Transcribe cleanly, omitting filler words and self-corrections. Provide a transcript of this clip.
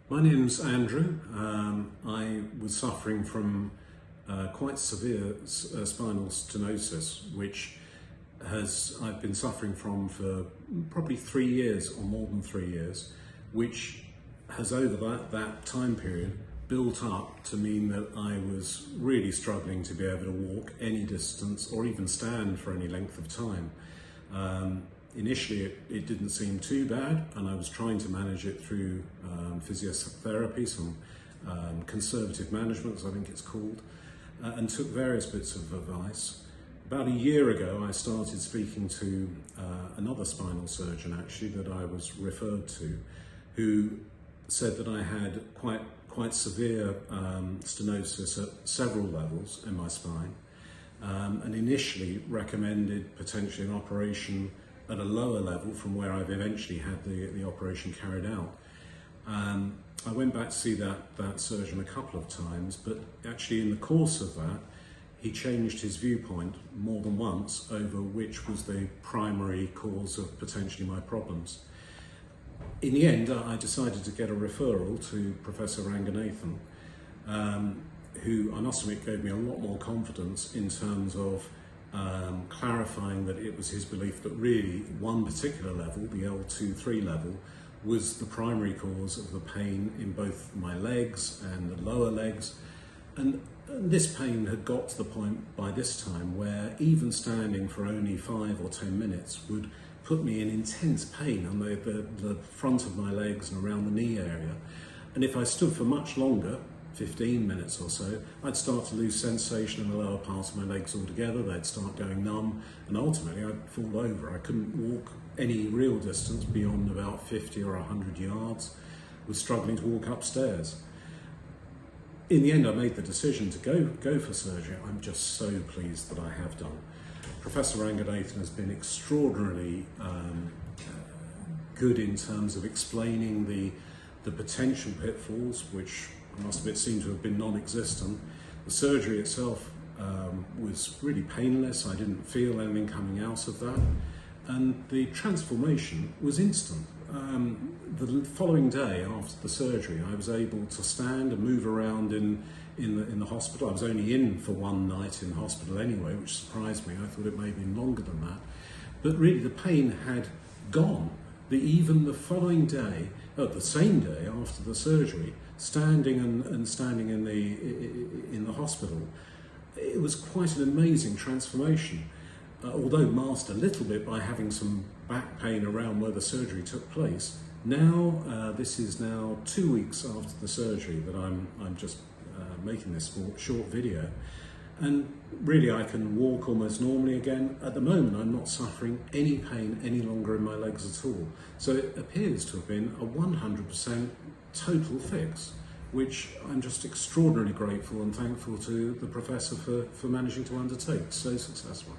My name's Andrew. I was suffering from quite severe spinal stenosis, which I've been suffering from for probably 3 years or more than 3 years, which has over that time period built up to mean that I was really struggling to be able to walk any distance or even stand for any length of time. Initially, it didn't seem too bad, and I was trying to manage it through physiotherapy, some conservative management, as I think it's called, and took various bits of advice. About a year ago, I started speaking to another spinal surgeon, actually, that I was referred to, who said that I had quite severe stenosis at several levels in my spine, and initially recommended potentially an operation at a lower level from where I've eventually had the operation carried out. I went back to see that surgeon a couple of times, but actually in the course of that, he changed his viewpoint more than once over which was the primary cause of potentially my problems. In the end, I decided to get a referral to Professor Ranganthan, who I must admit gave me a lot more confidence in terms of clarifying that it was his belief that really one particular level, the L2-3 level, was the primary cause of the pain in both my legs and the lower legs. And this pain had got to the point by this time where even standing for only 5 or 10 minutes would put me in intense pain on the front of my legs and around the knee area. And if I stood for much longer, 15 minutes or so, I'd start to lose sensation in the lower part of my legs altogether. They'd start going numb, and ultimately I'd fall over. I couldn't walk any real distance beyond about 50 or 100 yards. I was struggling to walk upstairs. In the end, I made the decision to go for surgery. I'm just so pleased that I have done. Professor Ranganthan has been extraordinarily good in terms of explaining the potential pitfalls, which I must admit seem to have been non-existent. The surgery itself was really painless. I didn't feel anything coming out of that, and the transformation was instant. The following day after the surgery, I was able to stand and move around in the hospital. I was only in for one night in hospital anyway, which surprised me. I thought it may have been longer than that. But really the pain had gone. Even the following day, the same day after the surgery, standing in the hospital, it was quite an amazing transformation. Although masked a little bit by having some back pain around where the surgery took place, now this is now 2 weeks after the surgery that I'm just making this short video, and really I can walk almost normally again. At the moment, I'm not suffering any pain any longer in my legs at all. So it appears to have been a 100% total fix, which I'm just extraordinarily grateful and thankful to the professor for managing to undertake so successfully.